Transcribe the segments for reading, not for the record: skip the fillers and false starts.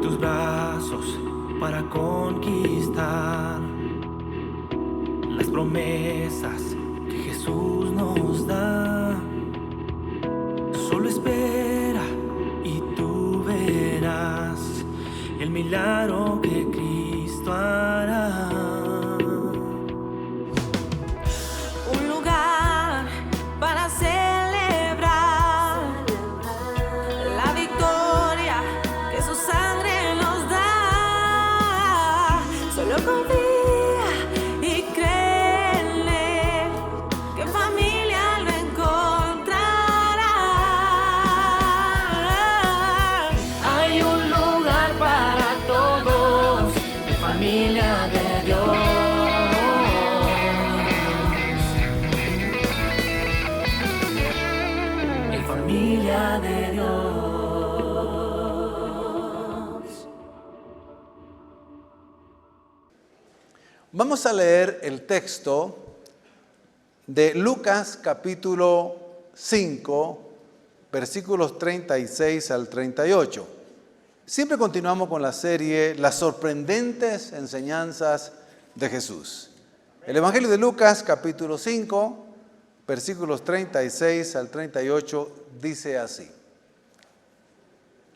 tus brazos para conquistar las promesas que Jesús nos da. Solo espera y tú verás el milagro que Cristo hará. Un lugar para celebrar la victoria que su sangre nos da. Solo confía y cree en Él, que en familia lo encontrará. Hay un lugar para todos, en familia de Dios. Familia de Dios. Vamos a leer el texto de Lucas capítulo 5, versículos 36 al 38. Siempre continuamos con la serie Las sorprendentes enseñanzas de Jesús. El Evangelio de Lucas capítulo 5, versículos 36 al 38, dice así.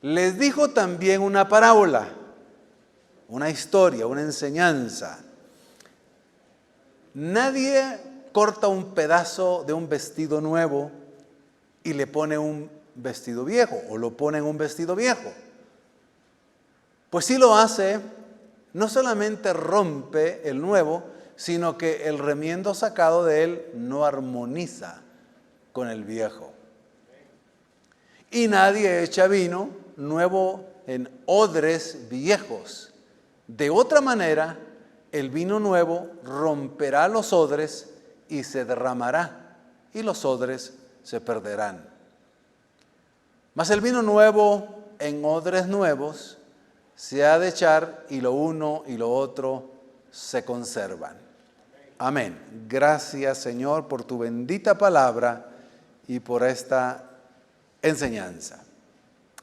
Les dijo también una parábola, una historia, una enseñanza. Nadie corta un pedazo de un vestido nuevo y le pone un vestido viejo, o lo pone en un vestido viejo. Pues si lo hace, no solamente rompe el nuevo, sino que el remiendo sacado de él no armoniza con el viejo. Y nadie echa vino nuevo en odres viejos. De otra manera, el vino nuevo romperá los odres y se derramará, y los odres se perderán. Mas el vino nuevo en odres nuevos se ha de echar, y lo uno y lo otro se conservan. Amén. Gracias, Señor, por tu bendita palabra y por esta enseñanza.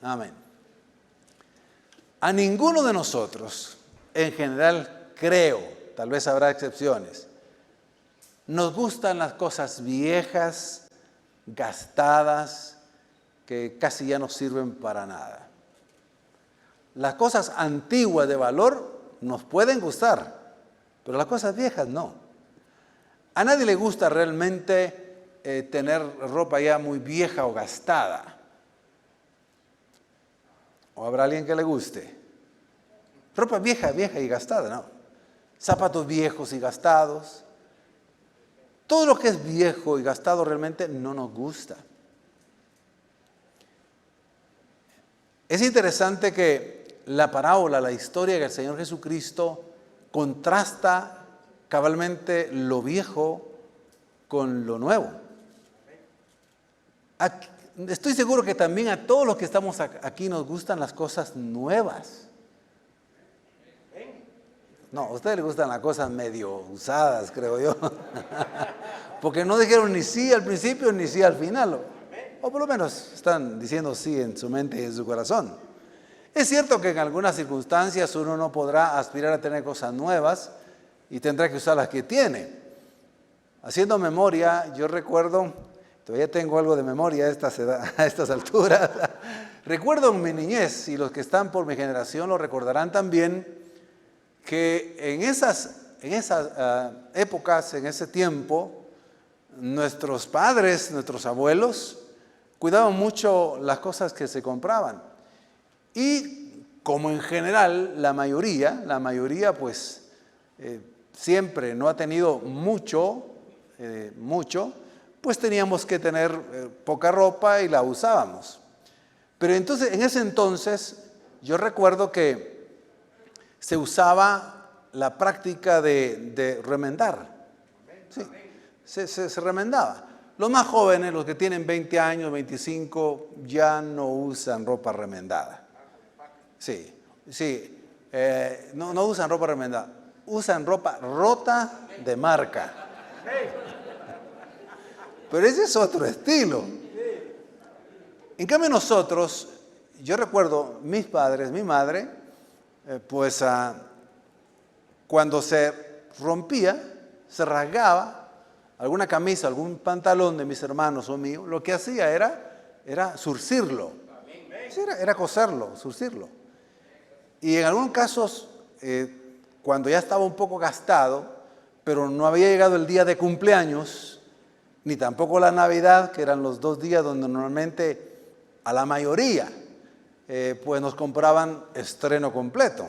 Amén. A ninguno de nosotros, en general, creo, tal vez habrá excepciones, nos gustan las cosas viejas, gastadas, que casi ya no sirven para nada. Las cosas antiguas de valor nos pueden gustar, pero las cosas viejas no. A nadie le gusta realmente tener ropa ya muy vieja o gastada. ¿O habrá alguien que le guste? Ropa vieja y gastada, no. Zapatos viejos y gastados. Todo lo que es viejo y gastado realmente no nos gusta. Es interesante que la parábola, la historia que el Señor Jesucristo contrasta cabalmente lo viejo con lo nuevo. Estoy seguro que también a todos los que estamos aquí nos gustan las cosas nuevas. No, a ustedes les gustan las cosas medio usadas, creo yo. Porque no dijeron ni sí al principio ni sí al final. O por lo menos están diciendo sí en su mente y en su corazón. Es cierto que en algunas circunstancias uno no podrá aspirar a tener cosas nuevas y tendrá que usar las que tiene. Haciendo memoria, yo recuerdo, todavía tengo algo de memoria a estas alturas. Recuerdo en mi niñez, y los que están por mi generación lo recordarán también, que en esas épocas, en ese tiempo, nuestros padres, nuestros abuelos, cuidaban mucho las cosas que se compraban. Y como en general la mayoría pues siempre no ha tenido mucho, pues teníamos que tener poca ropa y la usábamos. Pero entonces, en ese entonces, yo recuerdo que se usaba la práctica de remendar. Sí, se remendaba. Los más jóvenes, los que tienen 20 años, 25, ya no usan ropa remendada. Sí, no usan ropa remendada, usan ropa rota de marca. Pero ese es otro estilo. En cambio nosotros, yo recuerdo mis padres, mi madre, cuando se rompía, se rasgaba alguna camisa, algún pantalón de mis hermanos o mío, lo que hacía era zurcirlo. Sí, era coserlo, zurcirlo. Y en algunos casos, cuando ya estaba un poco gastado, pero no había llegado el día de cumpleaños, ni tampoco la Navidad, que eran los 2 días donde normalmente a la mayoría pues nos compraban estreno completo.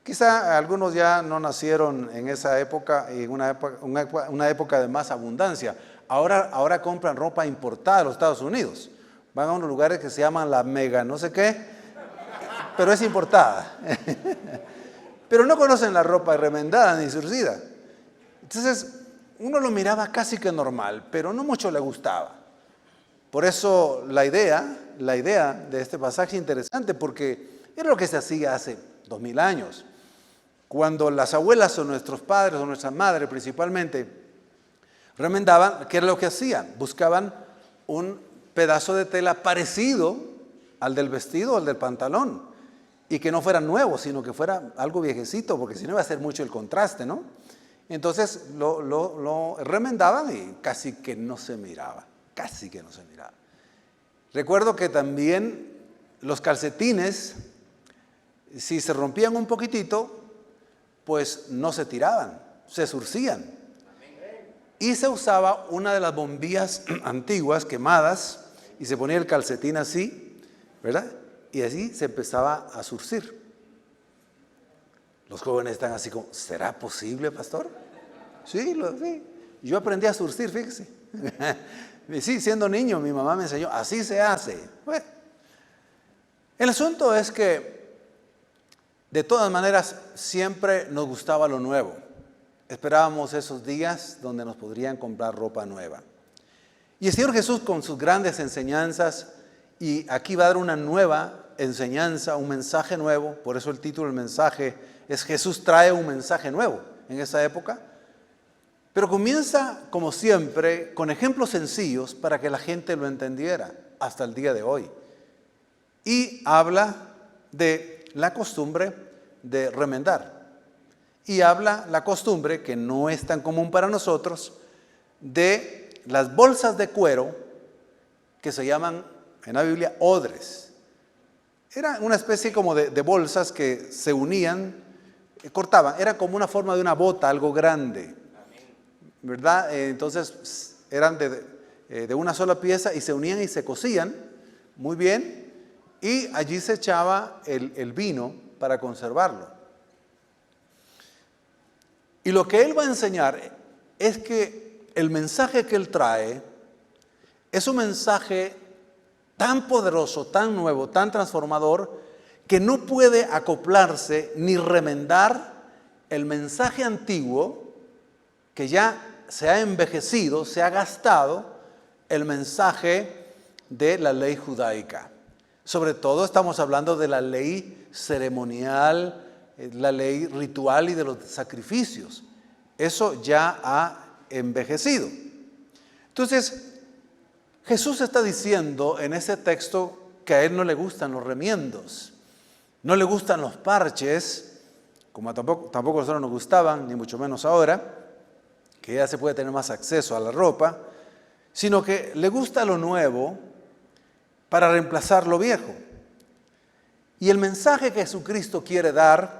Quizá algunos ya no nacieron en esa época, en una época de más abundancia. Ahora compran ropa importada de los Estados Unidos. Van a unos lugares que se llaman la mega no sé qué, pero es importada. Pero no conocen la ropa remendada ni surcida. Entonces, uno lo miraba casi que normal, pero no mucho le gustaba. Por eso la idea de este pasaje es interesante, porque era lo que se hacía hace 2000 años. Cuando las abuelas o nuestros padres o nuestras madres principalmente remendaban, ¿qué era lo que hacían? Buscaban un pedazo de tela parecido al del vestido o al del pantalón, y que no fuera nuevo, sino que fuera algo viejecito, porque si no iba a ser mucho el contraste, ¿no? Entonces lo remendaban y casi que no se miraba. Recuerdo que también los calcetines, si se rompían un poquitito, pues no se tiraban, se zurcían. Y se usaba una de las bombillas antiguas quemadas y se ponía el calcetín así, ¿verdad? Y así se empezaba a zurcir. Los jóvenes están así como, ¿será posible, pastor? Sí. Yo aprendí a zurcir, fíjese. Sí, siendo niño, mi mamá me enseñó, así se hace. Bueno, el asunto es que, de todas maneras, siempre nos gustaba lo nuevo. Esperábamos esos días donde nos podrían comprar ropa nueva. Y el Señor Jesús, con sus grandes enseñanzas, y aquí va a dar una nueva enseñanza, un mensaje nuevo, por eso el título del mensaje es Jesús trae un mensaje nuevo en esa época. Pero comienza, como siempre, con ejemplos sencillos para que la gente lo entendiera hasta el día de hoy. Y habla de la costumbre de remendar. Y habla la costumbre, que no es tan común para nosotros, de las bolsas de cuero que se llaman en la Biblia odres. Era una especie como de bolsas que se unían, cortaban. Era como una forma de una bota, algo grande, ¿verdad? Entonces eran de una sola pieza y se unían y se cosían muy bien, y allí se echaba el vino para conservarlo. Y lo que él va a enseñar es que el mensaje que él trae es un mensaje tan poderoso, tan nuevo, tan transformador, que no puede acoplarse ni remendar el mensaje antiguo que ya se ha envejecido, se ha gastado, el mensaje de la ley judaica. Sobre todo estamos hablando de la ley ceremonial, la ley ritual y de los sacrificios. Eso ya ha envejecido. Entonces, Jesús está diciendo en ese texto que a él no le gustan los remiendos, no le gustan los parches, como tampoco a nosotros nos gustaban, ni mucho menos ahora, que ya se puede tener más acceso a la ropa, sino que le gusta lo nuevo para reemplazar lo viejo. Y el mensaje que Jesucristo quiere dar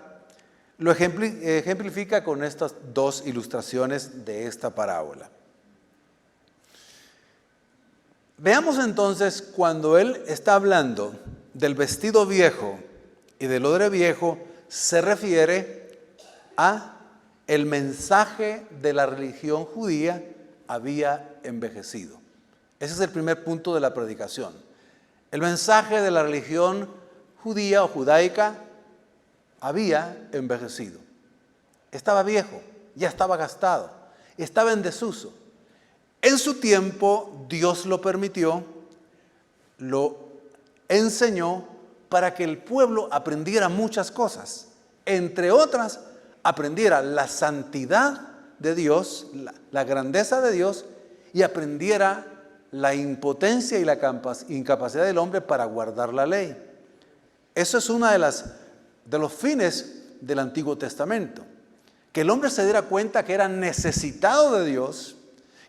lo ejemplifica con estas dos ilustraciones de esta parábola. Veamos entonces, cuando él está hablando del vestido viejo y del odre viejo, se refiere a el mensaje de la religión judía había envejecido. Ese es el primer punto de la predicación. El mensaje de la religión judía o judaica había envejecido. Estaba viejo, ya estaba gastado, estaba en desuso. En su tiempo Dios lo permitió, lo enseñó para que el pueblo aprendiera muchas cosas. Entre otras, aprendiera la santidad de Dios, la grandeza de Dios, y aprendiera la impotencia y la incapacidad del hombre para guardar la ley. Eso es una de las de los fines del Antiguo Testamento. Que el hombre se diera cuenta que era necesitado de Dios,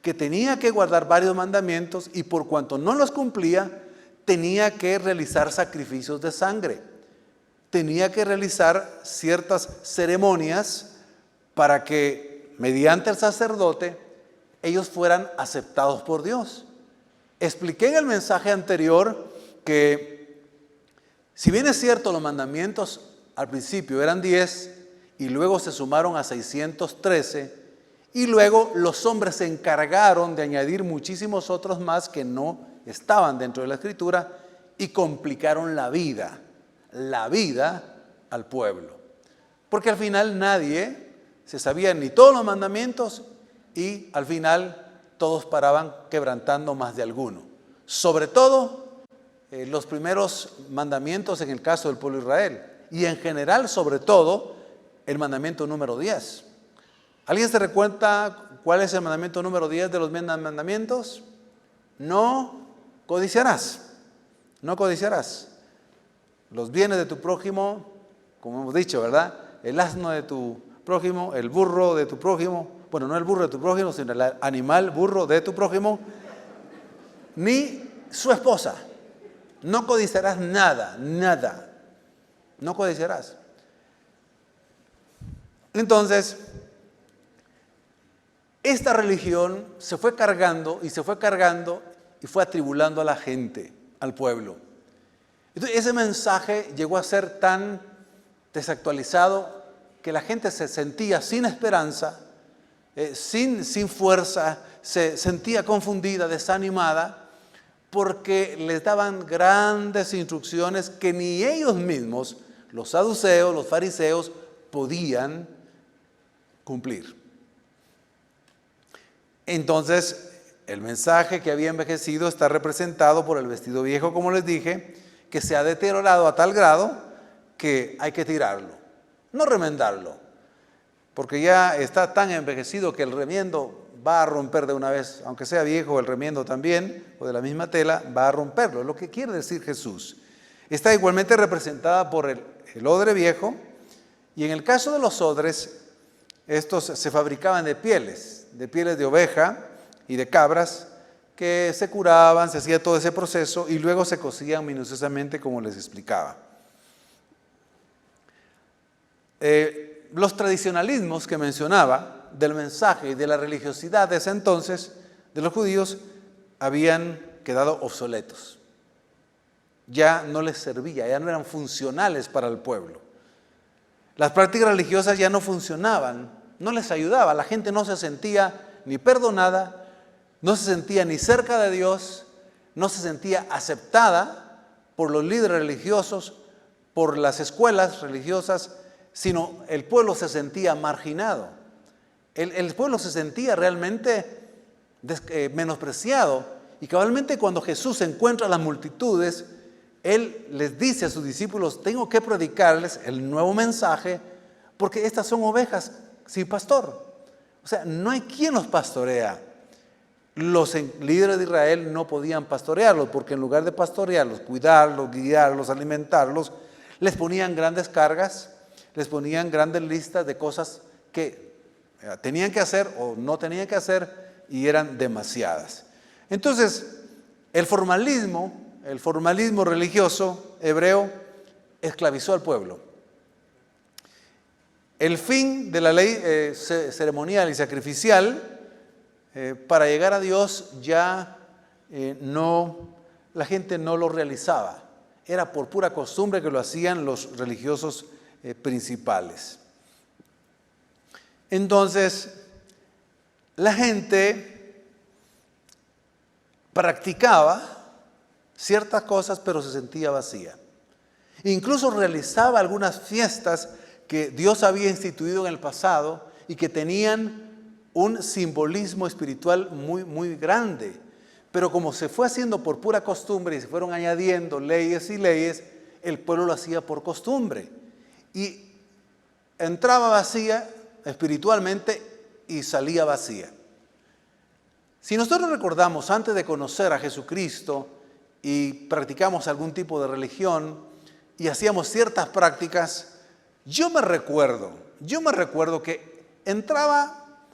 que tenía que guardar varios mandamientos y por cuanto no los cumplía, tenía que realizar sacrificios de sangre. Tenía que realizar ciertas ceremonias para que mediante el sacerdote ellos fueran aceptados por Dios. Expliqué en el mensaje anterior que si bien es cierto los mandamientos al principio eran 10 y luego se sumaron a 613 y luego los hombres se encargaron de añadir muchísimos otros más que no estaban dentro de la Escritura y complicaron la vida al pueblo. Porque al final nadie se sabía ni todos los mandamientos y al final todos paraban quebrantando más de alguno. Sobre todo los primeros mandamientos en el caso del pueblo de Israel y en general sobre todo el mandamiento número 10. ¿Alguien se recuerda cuál es el mandamiento número 10 de los mandamientos? No codiciarás. No codiciarás. Los bienes de tu prójimo, como hemos dicho, ¿verdad? El asno de tu prójimo, el burro de tu prójimo, bueno, no el burro de tu prójimo, sino el animal burro de tu prójimo, ni su esposa. No codiciarás nada. No codiciarás. Entonces, esta religión se fue cargando y fue atribulando a la gente, al pueblo. Entonces, ese mensaje llegó a ser tan desactualizado que la gente se sentía sin esperanza, sin fuerza, se sentía confundida, desanimada, porque les daban grandes instrucciones que ni ellos mismos, los saduceos, los fariseos, podían cumplir. Entonces, el mensaje que había envejecido está representado por el vestido viejo, como les dije, que se ha deteriorado a tal grado que hay que tirarlo, no remendarlo, porque ya está tan envejecido que el remiendo va a romper de una vez, aunque sea viejo el remiendo también, o de la misma tela, va a romperlo, es lo que quiere decir Jesús. Está igualmente representada por el odre viejo, y en el caso de los odres, estos se fabricaban de pieles de oveja y de cabras, que se curaban, se hacía todo ese proceso y luego se cocían minuciosamente como les explicaba. Los tradicionalismos que mencionaba del mensaje y de la religiosidad de ese entonces de los judíos habían quedado obsoletos. Ya no les servía, ya no eran funcionales para el pueblo. Las prácticas religiosas ya no funcionaban, no les ayudaba, la gente no se sentía ni perdonada, no se sentía ni cerca de Dios, no se sentía aceptada por los líderes religiosos, por las escuelas religiosas, sino el pueblo se sentía marginado. El pueblo se sentía realmente menospreciado. Y cabalmente cuando Jesús encuentra a las multitudes, Él les dice a sus discípulos, tengo que predicarles el nuevo mensaje, porque estas son ovejas sin pastor. O sea, no hay quien los pastorea. Los líderes de Israel no podían pastorearlos, porque en lugar de pastorearlos, cuidarlos, guiarlos, alimentarlos, les ponían grandes cargas, les ponían grandes listas de cosas que tenían que hacer o no tenían que hacer y eran demasiadas. Entonces, el formalismo religioso hebreo esclavizó al pueblo. El fin de la ley ceremonial y sacrificial para llegar a Dios ya la gente no lo realizaba. Era por pura costumbre que lo hacían los religiosos principales. Entonces, la gente practicaba ciertas cosas, pero se sentía vacía. Incluso realizaba algunas fiestas que Dios había instituido en el pasado y que tenían un simbolismo espiritual muy, muy grande. Pero como se fue haciendo por pura costumbre y se fueron añadiendo leyes y leyes, el pueblo lo hacía por costumbre. Y entraba vacía espiritualmente y salía vacía. Si nosotros recordamos antes de conocer a Jesucristo y practicamos algún tipo de religión y hacíamos ciertas prácticas, Yo me recuerdo que entraba,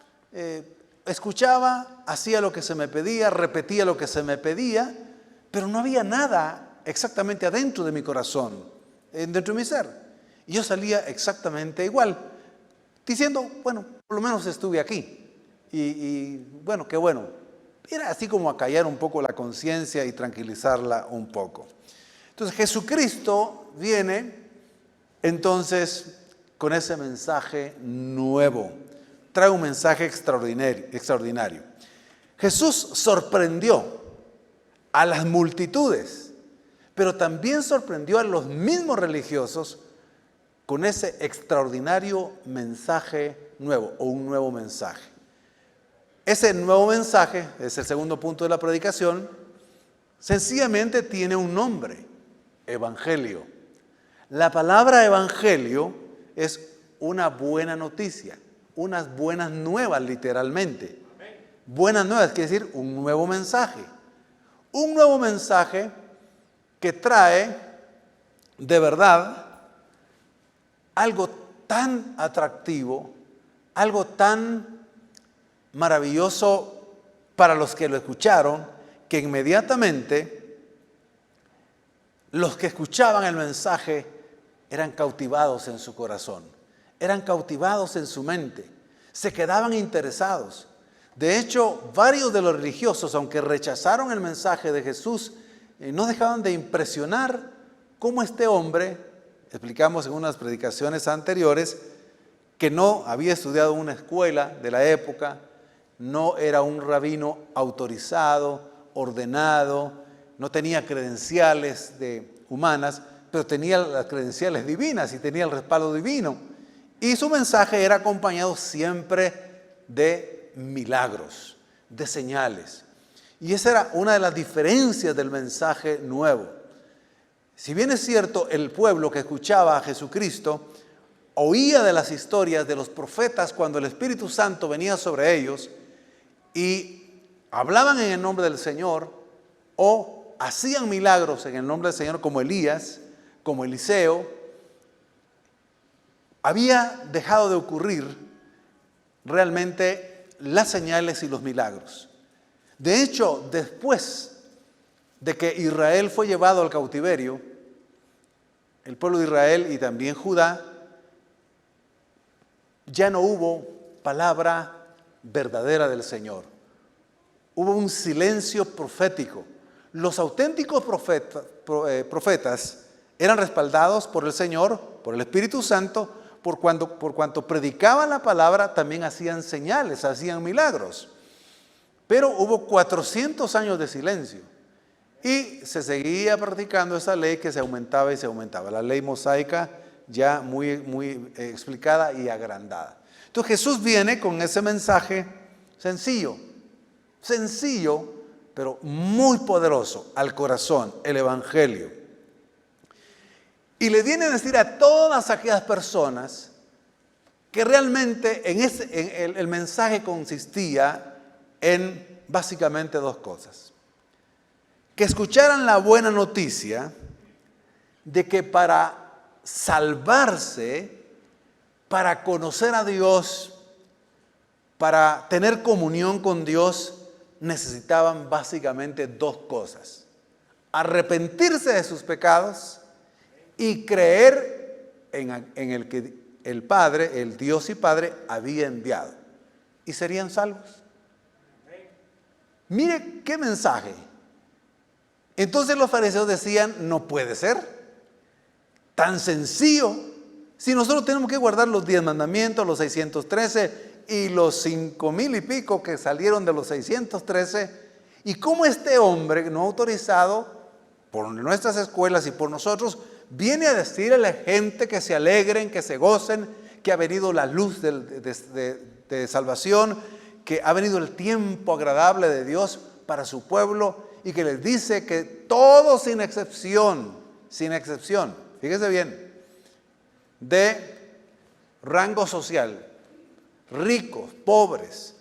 escuchaba, hacía lo que se me pedía, repetía lo que se me pedía, pero no había nada exactamente adentro de mi corazón, dentro de mi ser. Y yo salía exactamente igual, diciendo, bueno, por lo menos estuve aquí. Y bueno, qué bueno. Era así como acallar un poco la conciencia y tranquilizarla un poco. Entonces Jesucristo viene entonces con ese mensaje nuevo. Trae un mensaje extraordinario. Jesús sorprendió a las multitudes, pero también sorprendió a los mismos religiosos con ese extraordinario mensaje nuevo o un nuevo mensaje. Ese nuevo mensaje, es el segundo punto de la predicación, sencillamente tiene un nombre: Evangelio. La palabra evangelio es una buena noticia, unas buenas nuevas literalmente. Buenas nuevas quiere decir un nuevo mensaje. Un nuevo mensaje que trae de verdad algo tan atractivo, algo tan maravilloso para los que lo escucharon, que inmediatamente los que escuchaban el mensaje eran cautivados en su corazón, eran cautivados en su mente, se quedaban interesados. De hecho, varios de los religiosos, aunque rechazaron el mensaje de Jesús, no dejaban de impresionar cómo este hombre, explicamos en unas predicaciones anteriores, que no había estudiado en una escuela de la época, no era un rabino autorizado, ordenado, no tenía credenciales humanas, pero tenía las credenciales divinas y tenía el respaldo divino. Y su mensaje era acompañado siempre de milagros, de señales. Y esa era una de las diferencias del mensaje nuevo. Si bien es cierto, el pueblo que escuchaba a Jesucristo oía de las historias de los profetas cuando el Espíritu Santo venía sobre ellos y hablaban en el nombre del Señor o hacían milagros en el nombre del Señor, como Elías, como Eliseo, había dejado de ocurrir realmente las señales y los milagros. De hecho, después de que Israel fue llevado al cautiverio, el pueblo de Israel y también Judá, ya no hubo palabra verdadera del Señor. Hubo un silencio profético. Los auténticos profetas eran respaldados por el Señor, por el Espíritu Santo, por cuanto predicaban la palabra, también hacían señales, hacían milagros. Pero hubo 400 años de silencio y se seguía practicando esa ley que se aumentaba y se aumentaba. La ley mosaica ya muy explicada y agrandada. Entonces Jesús viene con ese mensaje sencillo, pero muy poderoso al corazón, el Evangelio. Y le viene a decir a todas aquellas personas que realmente el mensaje consistía en básicamente dos cosas. Que escucharan la buena noticia de que para salvarse, para conocer a Dios, para tener comunión con Dios, necesitaban básicamente dos cosas: arrepentirse de sus pecados y creer en el que el Padre, el Dios y Padre, había enviado, y serían salvos. Mire qué mensaje. Entonces los fariseos decían: no puede ser tan sencillo. Si nosotros tenemos que guardar los 10 mandamientos, los 613 y los 5,000 y pico que salieron de los 613, ¿y cómo este hombre no autorizado por nuestras escuelas y por nosotros viene a decir a la gente que se alegren, que se gocen, que ha venido la luz de salvación, que ha venido el tiempo agradable de Dios para su pueblo, y que les dice que todos sin excepción, fíjese bien, de rango social, ricos, pobres,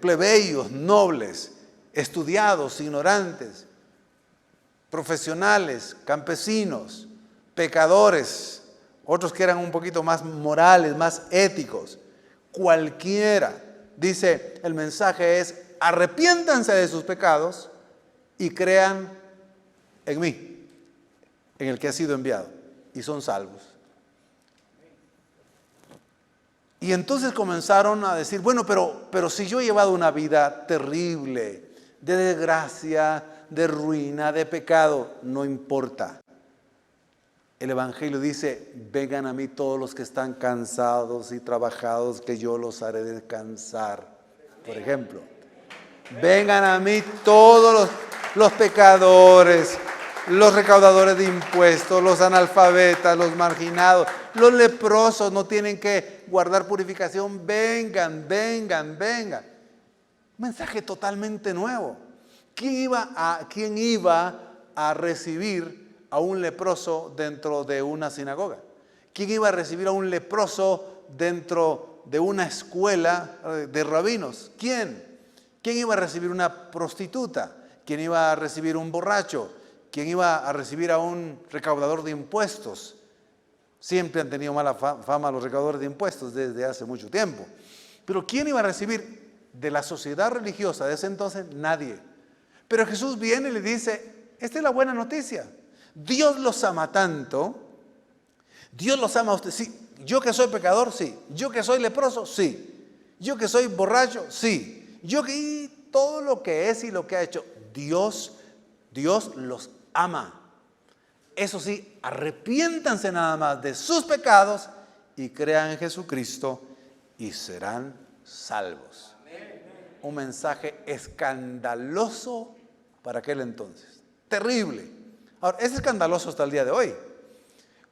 plebeyos, nobles, estudiados, ignorantes, profesionales, campesinos, pecadores, otros que eran un poquito más morales, más éticos. Cualquiera. Dice, el mensaje es, arrepiéntanse de sus pecados y crean en mí, en el que ha sido enviado, y son salvos. Y entonces comenzaron a decir, bueno, pero si yo he llevado una vida terrible, de desgracia, de ruina, de pecado, no importa. El Evangelio dice, vengan a mí todos los que están cansados y trabajados, que yo los haré descansar. Por ejemplo, vengan a mí todos los pecadores, los recaudadores de impuestos, los analfabetas, los marginados, los leprosos, no tienen que guardar purificación. Vengan, vengan, vengan. Un mensaje totalmente nuevo. ¿Quién iba a recibir a un leproso dentro de una sinagoga? ¿Quién iba a recibir a un leproso dentro de una escuela de rabinos? ¿Quién? ¿Quién iba a recibir una prostituta? ¿Quién iba a recibir un borracho? ¿Quién iba a recibir a un recaudador de impuestos? Siempre han tenido mala fama los recaudadores de impuestos desde hace mucho tiempo. Pero ¿quién iba a recibir de la sociedad religiosa de ese entonces? Nadie. Pero Jesús viene y le dice, esta es la buena noticia. Dios los ama tanto, Dios los ama a usted. Sí, yo que soy pecador, sí. Yo que soy leproso, sí. Yo que soy borracho, sí. Y todo lo que es y lo que ha hecho, Dios los ama. Eso sí, arrepiéntanse nada más de sus pecados y crean en Jesucristo y serán salvos. Un mensaje escandaloso para aquel entonces. Terrible. Ahora, es escandaloso hasta el día de hoy.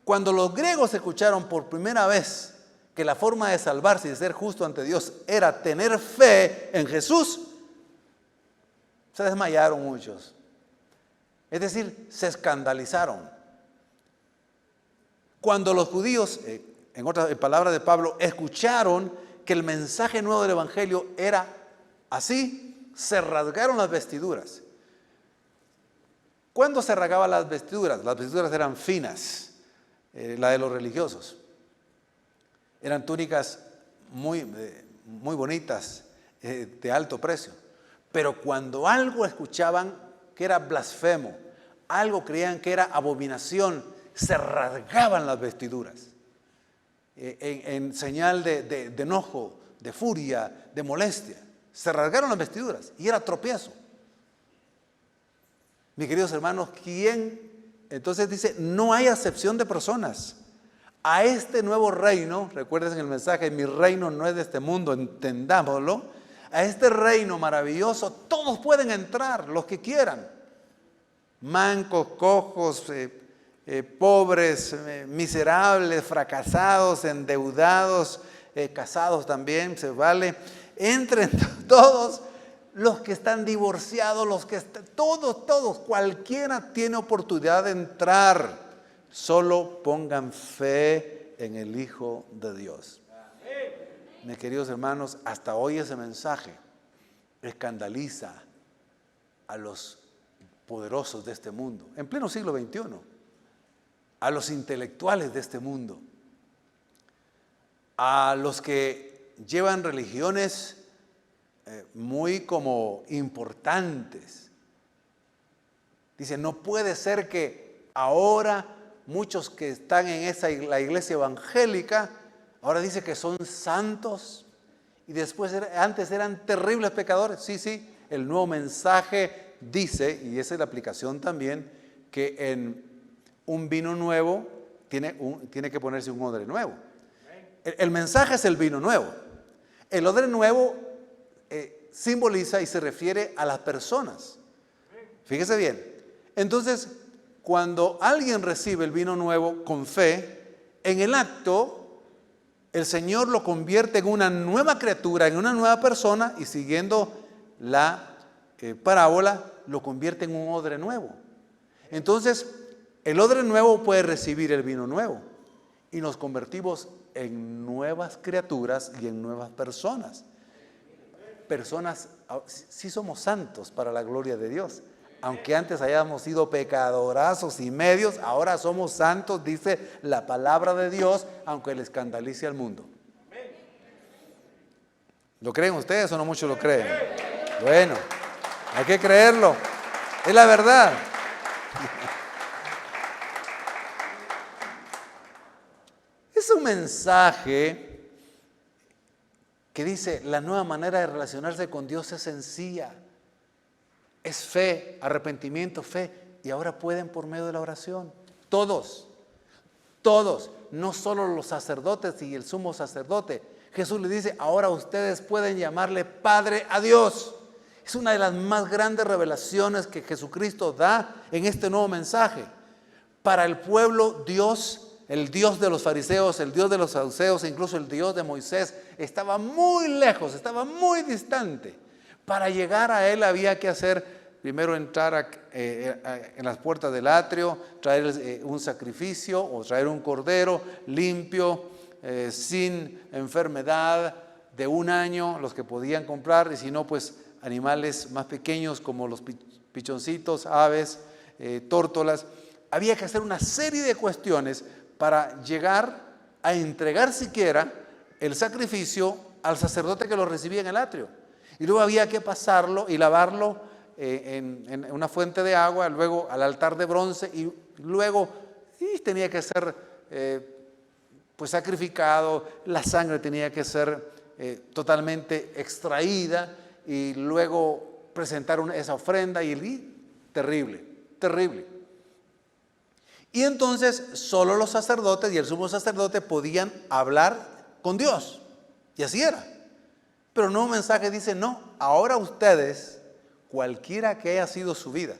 Cuando los griegos escucharon por primera vez que la forma de salvarse y de ser justo ante Dios era tener fe en Jesús, se desmayaron muchos. Es decir, se escandalizaron. Cuando los judíos, en palabras de Pablo, escucharon que el mensaje nuevo del Evangelio era así, se rasgaron las vestiduras. ¿Cuándo se rasgaban las vestiduras? Las vestiduras eran finas, la de los religiosos. Eran túnicas muy bonitas, de alto precio. Pero cuando algo escuchaban que era blasfemo, algo creían que era abominación, se rasgaban las vestiduras en señal de enojo, de furia, de molestia. Se rasgaron las vestiduras y era tropiezo. Mis queridos hermanos, entonces dice, no hay acepción de personas. A este nuevo reino, recuerden en el mensaje, mi reino no es de este mundo, entendámoslo. A este reino maravilloso todos pueden entrar, los que quieran. Mancos, cojos, pobres, miserables, fracasados, endeudados, casados también, se vale. Entren todos los que están divorciados, todos, cualquiera tiene oportunidad de entrar. Solo pongan fe en el Hijo de Dios. Mis queridos hermanos, hasta hoy ese mensaje escandaliza a los poderosos de este mundo, en pleno siglo XXI, a los intelectuales de este mundo, a los que llevan religiones muy como importantes. Dice, no puede ser que ahora muchos que están en la iglesia evangélica, ahora dice que son santos y después antes eran terribles pecadores. Sí, el nuevo mensaje dice, y esa es la aplicación también, que en un vino nuevo tiene que ponerse un odre nuevo. El mensaje es el vino nuevo. El odre nuevo simboliza y se refiere a las personas. Fíjese bien. Entonces, cuando alguien recibe el vino nuevo con fe, en el acto, el Señor lo convierte en una nueva criatura, en una nueva persona, y siguiendo la parábola, lo convierte en un odre nuevo. Entonces, el odre nuevo puede recibir el vino nuevo y nos convertimos en nuevas criaturas y en nuevas personas. Personas, sí somos santos para la gloria de Dios. Aunque antes hayamos sido pecadorazos y medios, ahora somos santos, dice la palabra de Dios, aunque le escandalice al mundo. ¿Lo creen ustedes o no muchos lo creen? Bueno, hay que creerlo. Es la verdad. Es un mensaje que dice, la nueva manera de relacionarse con Dios es sencilla. Es fe, arrepentimiento, fe. Y ahora pueden por medio de la oración. Todos, no solo los sacerdotes y el sumo sacerdote. Jesús le dice, ahora ustedes pueden llamarle Padre a Dios. Es una de las más grandes revelaciones que Jesucristo da en este nuevo mensaje. Para el pueblo, Dios, el Dios de los fariseos, el Dios de los saduceos, incluso el Dios de Moisés, estaba muy lejos, estaba muy distante. Para llegar a Él había que hacer, primero entrar en las puertas del atrio, traer un sacrificio o traer un cordero limpio, sin enfermedad, de 1 año, los que podían comprar, y si no, pues animales más pequeños como los pichoncitos, aves, tórtolas. Había que hacer una serie de cuestiones para llegar a entregar siquiera el sacrificio al sacerdote que lo recibía en el atrio. Y luego había que pasarlo y lavarlo en una fuente de agua, luego al altar de bronce, y luego tenía que ser pues sacrificado, la sangre tenía que ser totalmente extraída y luego presentar esa ofrenda y terrible, terrible. Y entonces solo los sacerdotes y el sumo sacerdote podían hablar con Dios, y así era. Pero el nuevo mensaje dice, no, ahora ustedes, cualquiera que haya sido su vida,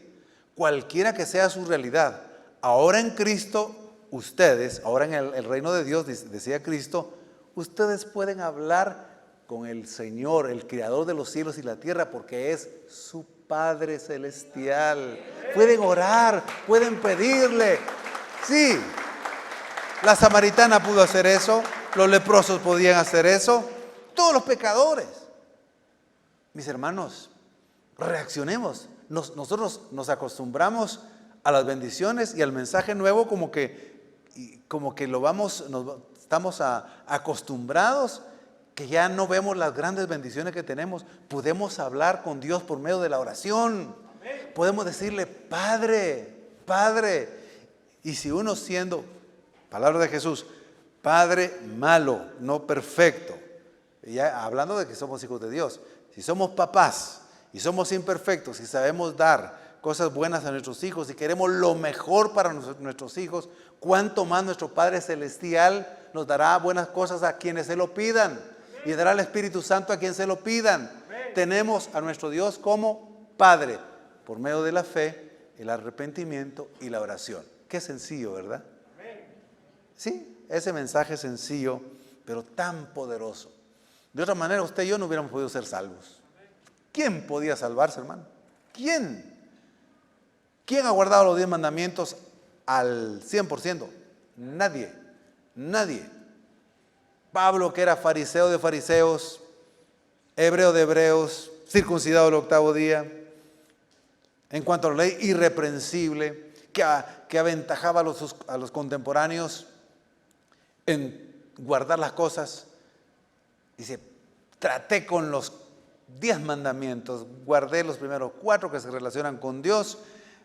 cualquiera que sea su realidad, ahora en Cristo, ustedes, ahora en el reino de Dios, decía Cristo, ustedes pueden hablar con el Señor, el Creador de los cielos y la tierra, porque es su Padre Celestial. Pueden orar, pueden pedirle. Sí, la samaritana pudo hacer eso, los leprosos podían hacer eso, todos los pecadores. Mis hermanos, reaccionemos. Nosotros nos acostumbramos a las bendiciones y al mensaje nuevo como que estamos acostumbrados, que ya no vemos las grandes bendiciones que tenemos. Podemos hablar con Dios por medio de la oración. Podemos decirle, Padre, Padre. Y si uno siendo, palabra de Jesús, Padre malo, no perfecto, ya hablando de que somos hijos de Dios, si somos papás y somos imperfectos y sabemos dar cosas buenas a nuestros hijos y queremos lo mejor para nuestros hijos, cuánto más nuestro Padre Celestial nos dará buenas cosas a quienes se lo pidan y dará el Espíritu Santo a quien se lo pidan. Tenemos a nuestro Dios como Padre por medio de la fe, el arrepentimiento y la oración. Qué sencillo, ¿verdad? Sí, ese mensaje es sencillo, pero tan poderoso. De otra manera, usted y yo no hubiéramos podido ser salvos. ¿Quién podía salvarse, hermano? ¿Quién? ¿Quién ha guardado los 10 mandamientos al 100%? Nadie, nadie. Pablo, que era fariseo de fariseos, hebreo de hebreos, circuncidado el 8º día, en cuanto a la ley, irreprensible, que aventajaba a los contemporáneos en guardar las cosas. Dice, traté con los 10 mandamientos, guardé los primeros 4 que se relacionan con Dios,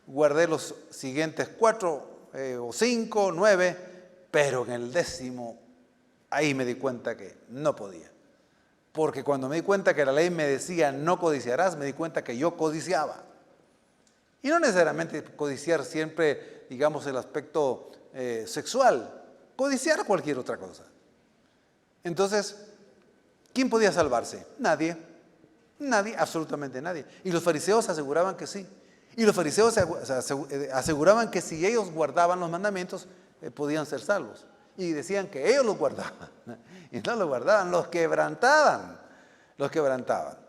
guardé los siguientes 4 o 5, 9, pero en el 10º, ahí me di cuenta que no podía. Porque cuando me di cuenta que la ley me decía no codiciarás, me di cuenta que yo codiciaba. Y no necesariamente codiciar siempre, digamos, el aspecto sexual, codiciar cualquier otra cosa. Entonces, ¿quién podía salvarse? Nadie, nadie, absolutamente nadie. Y los fariseos aseguraban que sí. Y los fariseos aseguraban que si ellos guardaban los mandamientos, podían ser salvos. Y decían que ellos los guardaban. Y no los guardaban, los quebrantaban. Los quebrantaban.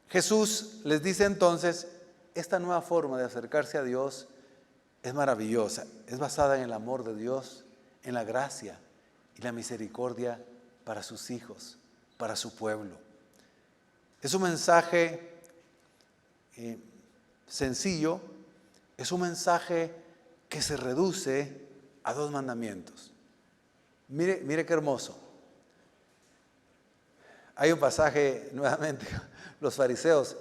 Jesús les dice entonces, esta nueva forma de acercarse a Dios es maravillosa. Es basada en el amor de Dios, en la gracia y la misericordia para sus hijos, para su pueblo. Es un mensaje sencillo, es un mensaje que se reduce a 2 mandamientos. Mire qué hermoso. Hay un pasaje, nuevamente, los fariseos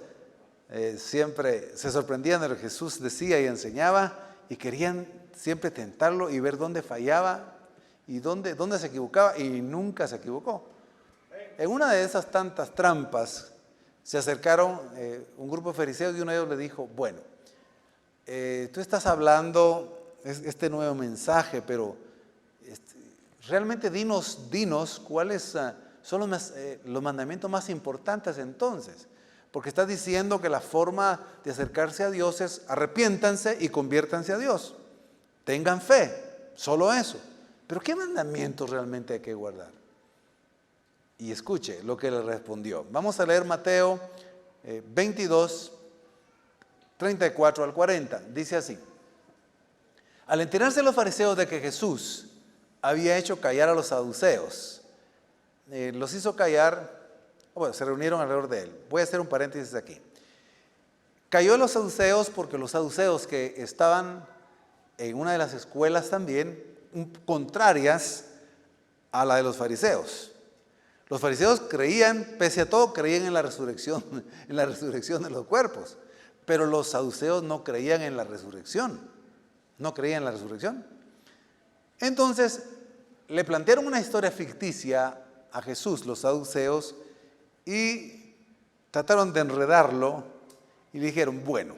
siempre se sorprendían de lo que Jesús decía y enseñaba y querían siempre tentarlo y ver dónde fallaba y dónde se equivocaba, y nunca se equivocó. En una de esas tantas trampas se acercaron un grupo de fariseos y uno de ellos le dijo: bueno, tú estás hablando este nuevo mensaje, pero realmente dinos cuáles son los mandamientos más importantes entonces, porque estás diciendo que la forma de acercarse a Dios es arrepiéntanse y conviértanse a Dios, tengan fe, solo eso. Pero ¿qué mandamientos realmente hay que guardar? Y escuche lo que le respondió. Vamos a leer Mateo 22, 34 al 40. Dice así: al enterarse los fariseos de que Jesús había hecho callar a los saduceos, los hizo callar, bueno, se reunieron alrededor de él. Voy a hacer un paréntesis aquí. Cayó a los saduceos porque los saduceos, que estaban en una de las escuelas también contrarias a la de los fariseos. Los fariseos creían, pese a todo, creían en la resurrección de los cuerpos, pero los saduceos no creían en la resurrección. No creían en la resurrección. Entonces, le plantearon una historia ficticia a Jesús, los saduceos, y trataron de enredarlo y le dijeron: bueno,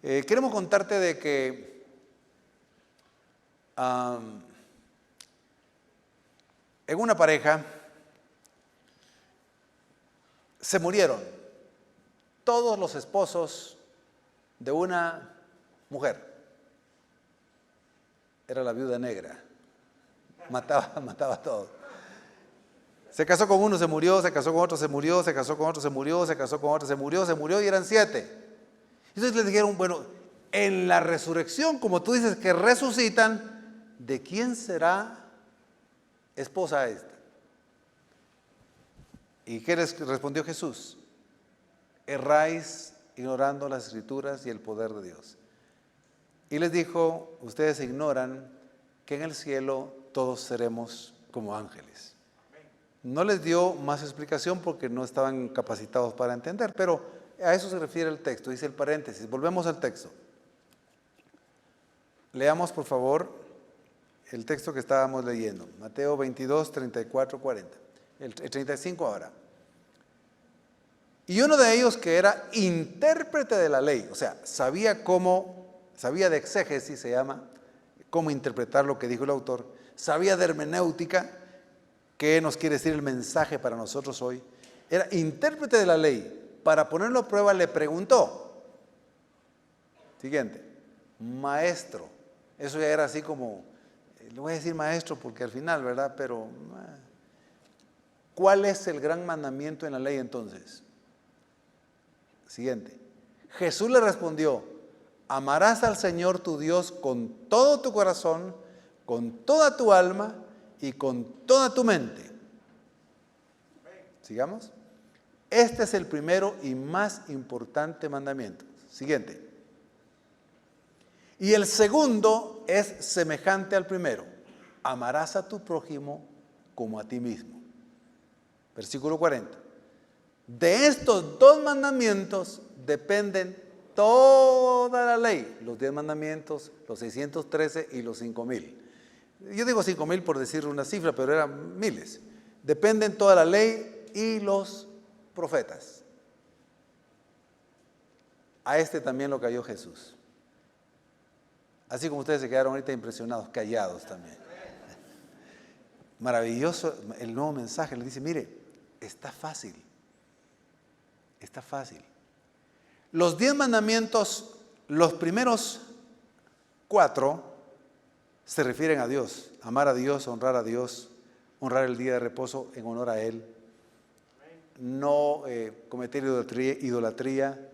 queremos contarte de que en una pareja se murieron todos los esposos de una mujer. Era la viuda negra. Mataba a todos. Se casó con uno, se murió, se casó con otro, se murió, se casó con otro, se murió, se casó con otro, se murió y eran 7. Entonces les dijeron: bueno, en la resurrección, como tú dices que resucitan, ¿de quién será esposa esta? ¿Y qué les respondió Jesús? Erráis ignorando las Escrituras y el poder de Dios. Y les dijo: ustedes ignoran que en el cielo todos seremos como ángeles. No les dio más explicación porque no estaban capacitados para entender, pero a eso se refiere el texto. Dice el paréntesis. Volvemos al texto. Leamos, por favor, el texto que estábamos leyendo. Mateo 22, 34, 40. El 35 ahora. Y uno de ellos, que era intérprete de la ley, o sea, sabía de exégesis, se llama, cómo interpretar lo que dijo el autor, sabía de hermenéutica, qué nos quiere decir el mensaje para nosotros hoy, era intérprete de la ley. Para ponerlo a prueba le preguntó, siguiente, maestro, eso ya era así como, le voy a decir maestro porque al final, ¿verdad? Pero, ¿cuál es el gran mandamiento en la ley entonces? Siguiente. Jesús le respondió: amarás al Señor tu Dios con todo tu corazón, con toda tu alma y con toda tu mente. Sigamos. Este es el primero y más importante mandamiento. Siguiente. Y el segundo es semejante al primero: amarás a tu prójimo como a ti mismo. Versículo 40. De estos 2 mandamientos dependen toda la ley, los 10 mandamientos, los 613 y los 5000. Yo digo 5000 por decir una cifra, pero eran miles. Dependen toda la ley y los profetas. A este también lo cayó Jesús. Así como ustedes se quedaron ahorita impresionados, callados también. Maravilloso el nuevo mensaje. Le dice: mire, está fácil. Está fácil. Los 10 mandamientos, los primeros 4 se refieren a Dios. Amar a Dios, honrar honrar el día de reposo en honor a Él. No cometer idolatría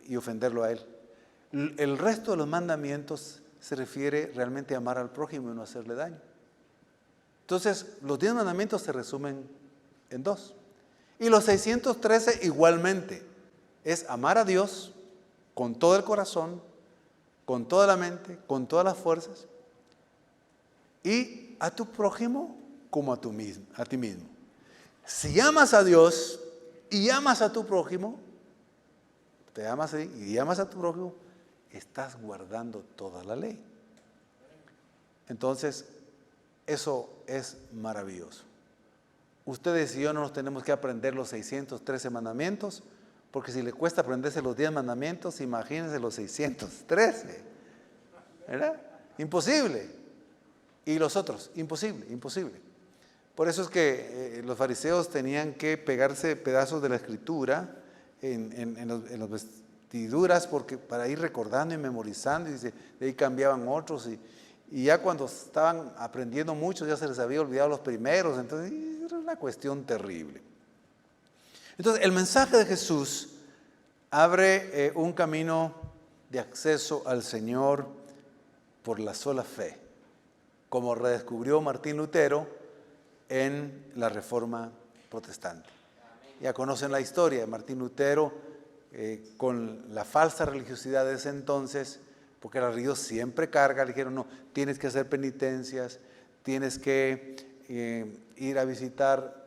y ofenderlo a Él. El resto de los mandamientos se refiere realmente a amar al prójimo y no hacerle daño. Entonces, los 10 mandamientos se resumen en 2. Y los 613 igualmente. es amar a Dios con todo el corazón, con toda la mente, con todas las fuerzas, y a tu prójimo como a ti mismo. Si amas a Dios y amas a tu prójimo, te amas y amas a tu prójimo, estás guardando toda la ley. Entonces, eso es maravilloso. Ustedes y yo no nos tenemos que aprender los 613 mandamientos, porque si le cuesta aprenderse los 10 mandamientos, imagínense los 613. ¿Verdad? Imposible. Y los otros, imposible, imposible. Por eso es que los fariseos tenían que pegarse pedazos de la escritura en las vestiduras, porque para ir recordando y memorizando, y de ahí cambiaban otros, y ya cuando estaban aprendiendo mucho ya se les había olvidado los primeros, entonces era una cuestión terrible. Entonces el mensaje de Jesús abre un camino de acceso al Señor por la sola fe, como redescubrió Martín Lutero en la Reforma Protestante. Ya conocen la historia de Martín Lutero con la falsa religiosidad de ese entonces, porque la religión siempre carga, le dijeron, no, tienes que hacer penitencias, tienes que ir a visitar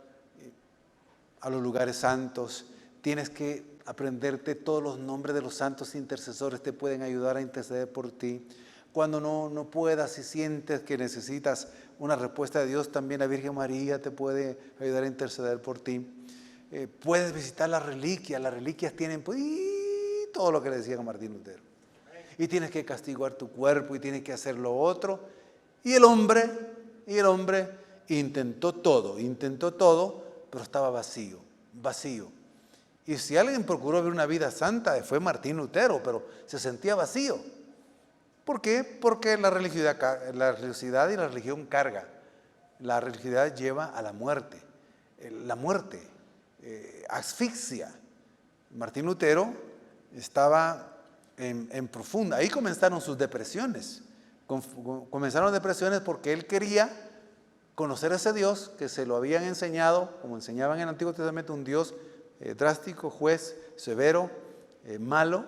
a los lugares santos, tienes que aprenderte todos los nombres de los santos intercesores, te pueden ayudar a interceder por ti. Cuando no puedas y sientes que necesitas una respuesta de Dios, también la Virgen María te puede ayudar a interceder por ti. Puedes visitar las reliquias tienen todo lo que le decían a Martín Lutero. Y tienes que castigar tu cuerpo y tienes que hacer lo otro. Y el hombre intentó todo, pero estaba vacío. Y si alguien procuró vivir una vida santa, fue Martín Lutero, pero se sentía vacío. ¿Por qué? Porque la religiosidad y la religión carga. La religiosidad lleva a la muerte. La muerte asfixia. Martín Lutero estaba en profunda. Ahí comenzaron sus depresiones. Comenzaron depresiones porque él quería conocer a ese Dios que se lo habían enseñado, como enseñaban en el Antiguo Testamento, un Dios drástico, juez, severo, malo,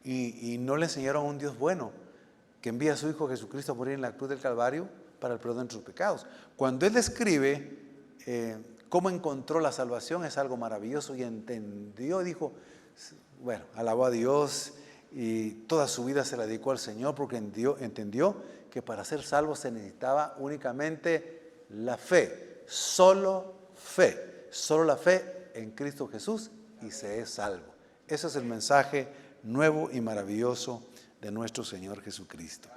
y no le enseñaron a un Dios bueno, que envía a su Hijo Jesucristo a morir en la cruz del Calvario para el perdón de sus pecados. Cuando él describe cómo encontró la salvación, es algo maravilloso, y entendió, dijo, bueno, alabó a Dios y toda su vida se la dedicó al Señor, porque entendió que para ser salvo se necesitaba únicamente la fe, solo la fe en Cristo Jesús, y se es salvo. Ese es el mensaje nuevo y maravilloso de nuestro Señor Jesucristo.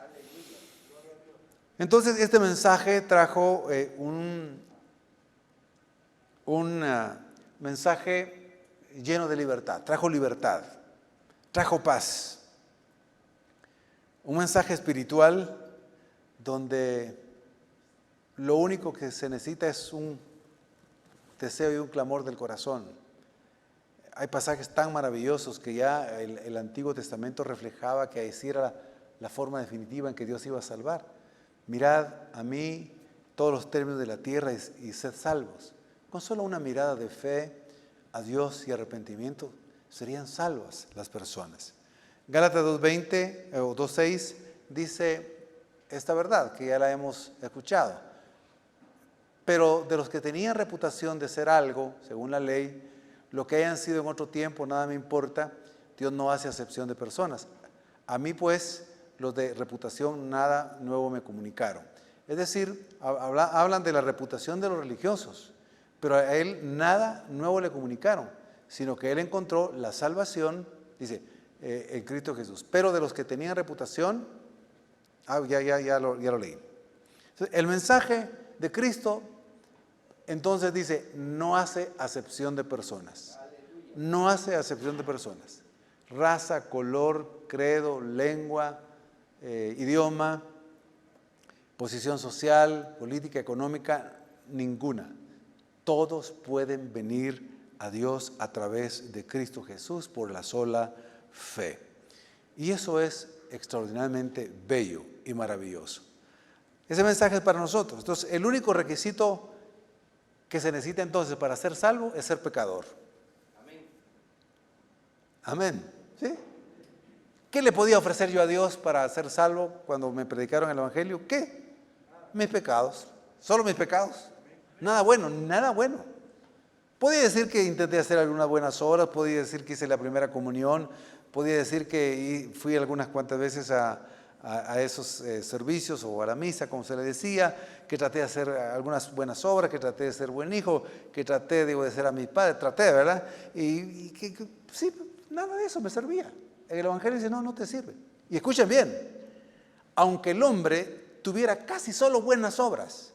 Entonces este mensaje trajo un mensaje lleno de libertad, trajo paz, un mensaje espiritual donde lo único que se necesita es un deseo y un clamor del corazón. Hay pasajes tan maravillosos que ya el Antiguo Testamento reflejaba que así era la forma definitiva en que Dios iba a salvar. Mirad a mí todos los términos de la tierra y sed salvos. Con solo una mirada de fe a Dios y arrepentimiento serían salvas las personas. Gálatas 2:20 o 2:6 dice esta verdad que ya la hemos escuchado. Pero de los que tenían reputación de ser algo, según la ley, lo que hayan sido en otro tiempo, nada me importa, Dios no hace acepción de personas. A mí pues, los de reputación nada nuevo me comunicaron. Es decir, hablan de la reputación de los religiosos, pero a él nada nuevo le comunicaron, sino que él encontró la salvación, dice, en Cristo Jesús. Pero de los que tenían reputación, ya lo leí. Entonces, el mensaje de Cristo, entonces dice, no hace acepción de personas. No hace acepción de personas. Raza, color, credo, lengua, idioma, posición social, política, económica, ninguna. Todos pueden venir a Dios a través de Cristo Jesús por la sola fe. Y eso es extraordinariamente bello y maravilloso. Ese mensaje es para nosotros. Entonces, el único requisito que se necesita entonces para ser salvo es ser pecador. Amén. ¿Sí? ¿Qué le podía ofrecer yo a Dios para ser salvo cuando me predicaron el Evangelio? ¿Qué? Mis pecados. Solo mis pecados. Nada bueno, nada bueno. Podía decir que intenté hacer algunas buenas obras, podía decir que hice la primera comunión, podía decir que fui algunas cuantas veces a esos servicios o a la misa, como se le decía, que traté de hacer algunas buenas obras, que traté de ser buen hijo, que traté de obedecer a mis padres, ¿verdad? Y que sí, nada de eso me servía. El Evangelio dice, no te sirve. Y escuchen bien, aunque el hombre tuviera casi solo buenas obras,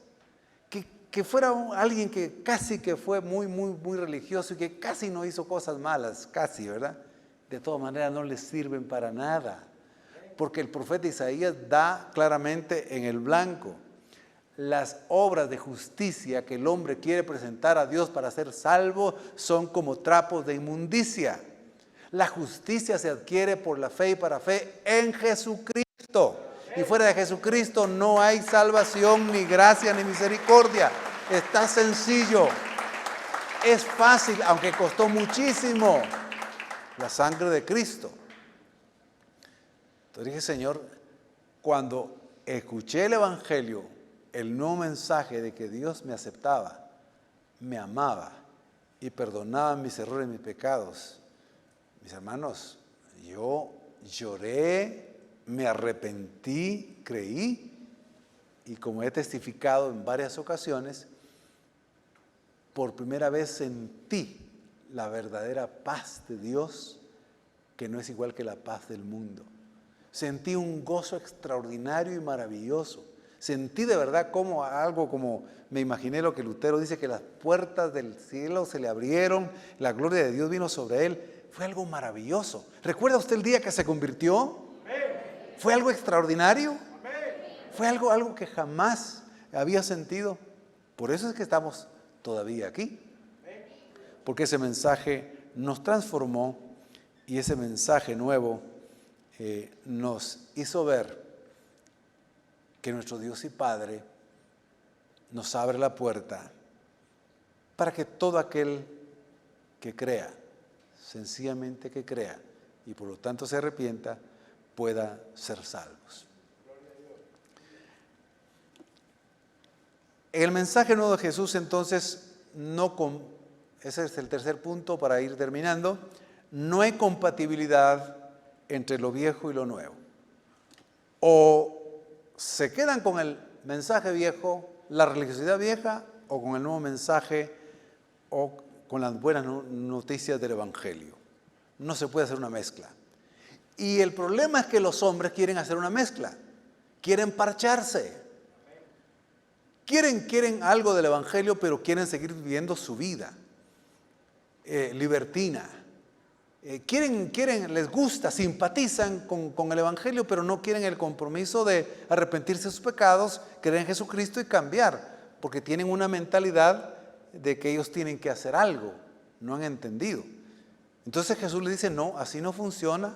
que fuera alguien que casi que fue muy religioso y que casi no hizo cosas malas, casi, ¿verdad? De todas maneras no les sirven para nada. Porque el profeta Isaías da claramente en el blanco. Las obras de justicia que el hombre quiere presentar a Dios para ser salvo son como trapos de inmundicia. La justicia se adquiere por la fe y para fe en Jesucristo. Y fuera de Jesucristo no hay salvación, ni gracia, ni misericordia. Está sencillo. Es fácil, aunque costó muchísimo. La sangre de Cristo. Entonces dije, Señor, cuando escuché el Evangelio, el nuevo mensaje de que Dios me aceptaba, me amaba y perdonaba mis errores y mis pecados, mis hermanos, yo lloré, me arrepentí, creí, y como he testificado en varias ocasiones, por primera vez sentí la verdadera paz de Dios, que no es igual que la paz del mundo. Sentí un gozo extraordinario y maravilloso. Sentí de verdad como algo como, me imaginé lo que Lutero dice, que las puertas del cielo se le abrieron, la gloria de Dios vino sobre él. Fue algo maravilloso. ¿Recuerda usted el día que se convirtió? ¿Fue algo extraordinario? Fue algo que jamás había sentido. Por eso es que estamos todavía aquí. Porque ese mensaje nos transformó y ese mensaje nuevo nos hizo ver que nuestro Dios y Padre nos abre la puerta para que todo aquel que crea, sencillamente que crea y por lo tanto se arrepienta, pueda ser salvos. El mensaje nuevo de Jesús entonces ese es el tercer punto para ir terminando, no hay compatibilidad entre lo viejo y lo nuevo. O se quedan con el mensaje viejo, la religiosidad vieja, o con el nuevo mensaje, o con las buenas noticias del Evangelio. No se puede hacer una mezcla. Y el problema es que los hombres quieren hacer una mezcla, quieren parcharse. Quieren algo del Evangelio, pero quieren seguir viviendo su vida libertina. Les gusta, simpatizan con el Evangelio, pero no quieren el compromiso de arrepentirse de sus pecados, creer en Jesucristo y cambiar, porque tienen una mentalidad de que ellos tienen que hacer algo, no han entendido. Entonces Jesús les dice, no, así no funciona.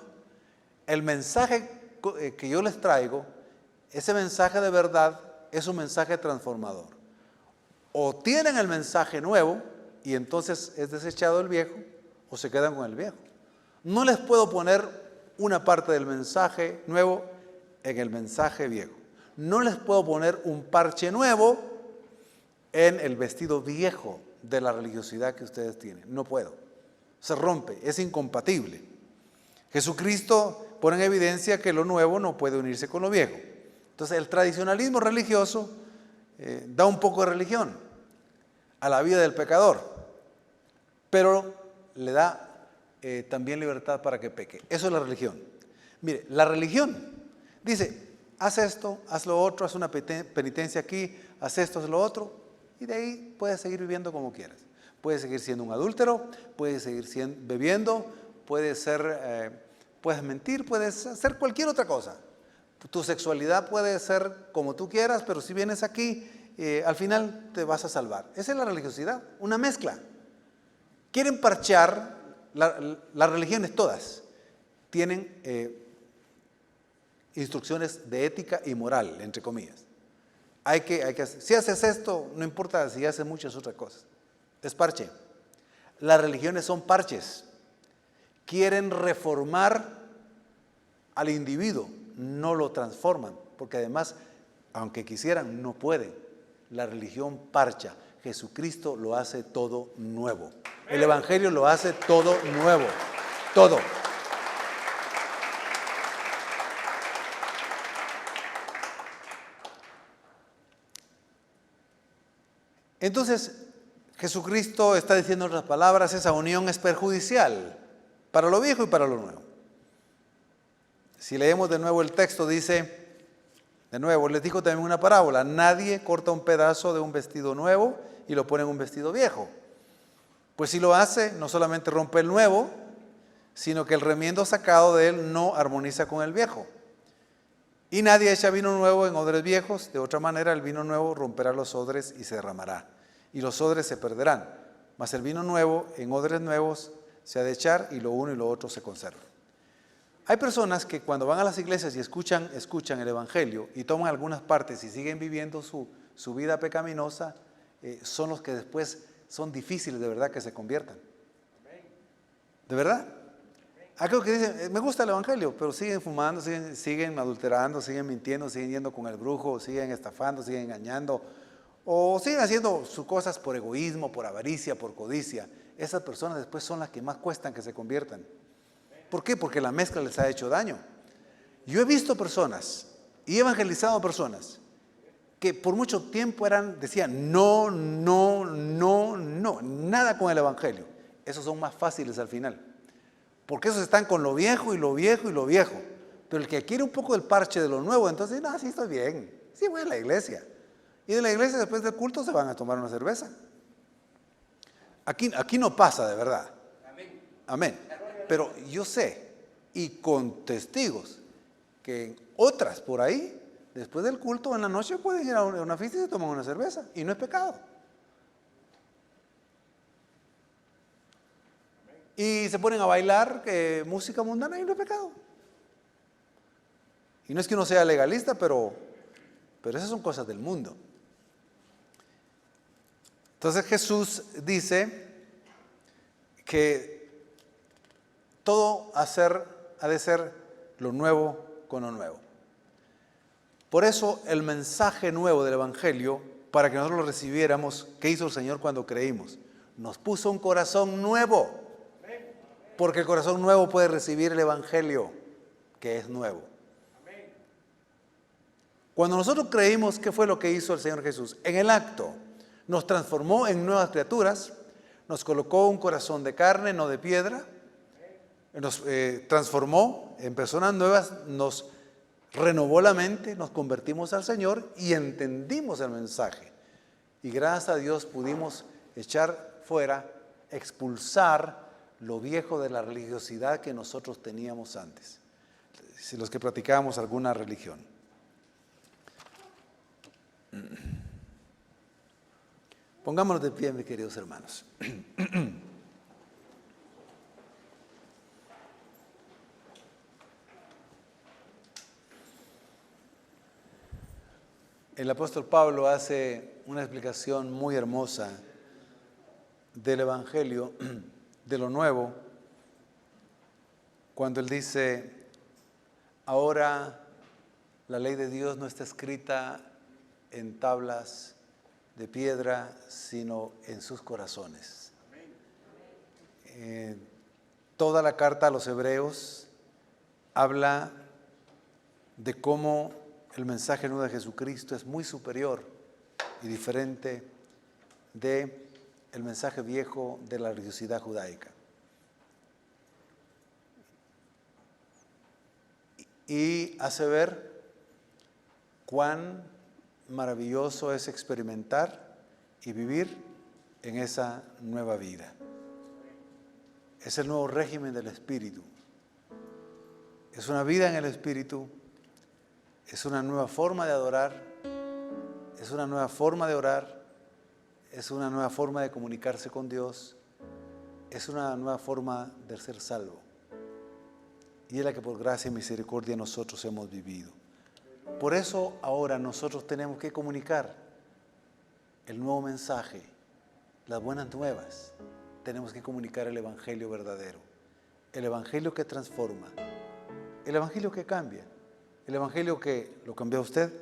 El mensaje que yo les traigo, ese mensaje de verdad, es un mensaje transformador. O tienen el mensaje nuevo y entonces es desechado el viejo, o se quedan con el viejo. No les puedo poner una parte del mensaje nuevo en el mensaje viejo. No les puedo poner un parche nuevo en el vestido viejo de la religiosidad que ustedes tienen. No puedo. Se rompe, es incompatible. Jesucristo pone en evidencia que lo nuevo no puede unirse con lo viejo. Entonces el tradicionalismo religioso da un poco de religión a la vida del pecador, pero le da también libertad para que peque. Eso es la religión. Mire, la religión dice, haz esto, haz lo otro, haz una penitencia aquí, haz esto, haz lo otro, y de ahí puedes seguir viviendo como quieras. Puedes seguir siendo un adúltero, puedes seguir bebiendo, puedes mentir, puedes hacer cualquier otra cosa. Tu sexualidad puede ser como tú quieras, pero si vienes aquí, al final te vas a salvar. Esa es la religiosidad, una mezcla. Quieren parchar, las religiones todas tienen instrucciones de ética y moral, entre comillas. Hay que hacer. Si haces esto, no importa si haces muchas otras cosas. Es parche. Las religiones son parches. quieren reformar al individuo, no lo transforman, porque además, aunque quisieran, no pueden. La religión parcha. Jesucristo lo hace todo nuevo. El Evangelio lo hace todo nuevo. Todo. Entonces, Jesucristo está diciendo en otras palabras, esa unión es perjudicial para lo viejo y para lo nuevo. Si leemos de nuevo el texto, dice, de nuevo, les dijo también una parábola, nadie corta un pedazo de un vestido nuevo y lo pone en un vestido viejo. Pues si lo hace, no solamente rompe el nuevo, sino que el remiendo sacado de él no armoniza con el viejo. Y nadie echa vino nuevo en odres viejos, de otra manera el vino nuevo romperá los odres y se derramará, y los odres se perderán. Mas el vino nuevo en odres nuevos se ha de echar y lo uno y lo otro se conserva. Hay personas que cuando van a las iglesias y escuchan el Evangelio y toman algunas partes y siguen viviendo su vida pecaminosa, son los que después son difíciles de verdad que se conviertan. ¿De verdad? Aquellos que dicen, me gusta el Evangelio, pero siguen fumando, siguen adulterando, siguen mintiendo, siguen yendo con el brujo, siguen estafando, siguen engañando, o siguen haciendo sus cosas por egoísmo, por avaricia, por codicia. Esas personas después son las que más cuestan que se conviertan. ¿Por qué? Porque la mezcla les ha hecho daño. Yo he visto personas y he evangelizado personas que por mucho tiempo decían no, nada con el Evangelio. Esos son más fáciles al final. Porque esos están con lo viejo y lo viejo y lo viejo. Pero el que quiere un poco del parche de lo nuevo, entonces, no, sí estoy bien, sí voy a la iglesia. Y de la iglesia después del culto se van a tomar una cerveza. Aquí no pasa de verdad. Amén. Pero yo sé, y con testigos, que en otras por ahí, después del culto en la noche pueden ir a una fiesta y se toman una cerveza. Y no es pecado. Y se ponen a bailar música mundana y no es pecado. Y no es que uno sea legalista, pero esas son cosas del mundo. Entonces Jesús dice que todo ha de ser lo nuevo con lo nuevo. Por eso el mensaje nuevo del Evangelio, para que nosotros lo recibiéramos, ¿qué hizo el Señor cuando creímos? Nos puso un corazón nuevo. Porque el corazón nuevo puede recibir el Evangelio, que es nuevo. Cuando nosotros creímos, ¿qué fue lo que hizo el Señor Jesús? En el acto, nos transformó en nuevas criaturas, nos colocó un corazón de carne, no de piedra, nos transformó en personas nuevas, nos renovó la mente, nos convertimos al Señor y entendimos el mensaje. Y gracias a Dios pudimos echar fuera, expulsar lo viejo de la religiosidad que nosotros teníamos antes, si los que practicábamos alguna religión. Pongámonos de pie, mis queridos hermanos. El apóstol Pablo hace una explicación muy hermosa del Evangelio, de lo nuevo, cuando él dice, ahora la ley de Dios no está escrita en tablas de piedra, sino en sus corazones. Toda la carta a los hebreos habla de cómo el mensaje nuevo de Jesucristo es muy superior y diferente de el mensaje viejo de la religiosidad judaica. Y hace ver cuán maravilloso es experimentar y vivir en esa nueva vida. Es el nuevo régimen del Espíritu. Es una vida en el Espíritu. Es una nueva forma de adorar. Es una nueva forma de orar. Es una nueva forma de comunicarse con Dios. Es una nueva forma de ser salvo. Y es la que por gracia y misericordia nosotros hemos vivido. Por eso ahora nosotros tenemos que comunicar el nuevo mensaje, las buenas nuevas. Tenemos que comunicar el Evangelio verdadero. el evangelio que transforma, el evangelio que cambia, el evangelio que lo cambió a usted,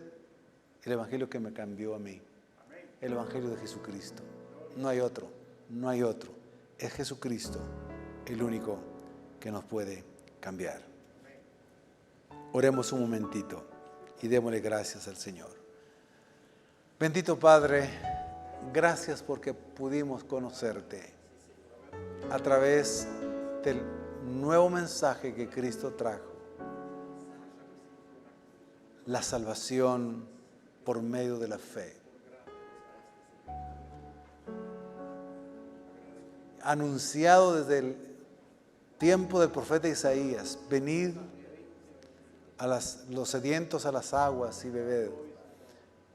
el evangelio que me cambió a mí, el evangelio de Jesucristo. No hay otro, no hay otro. Es Jesucristo el único que nos puede cambiar. Oremos un momentito y démosle gracias al Señor. Bendito Padre, gracias porque pudimos conocerte a través del nuevo mensaje que Cristo trajo. La salvación por medio de la fe. Anunciado desde el tiempo del profeta Isaías, venid a los sedientos a las aguas y bebed.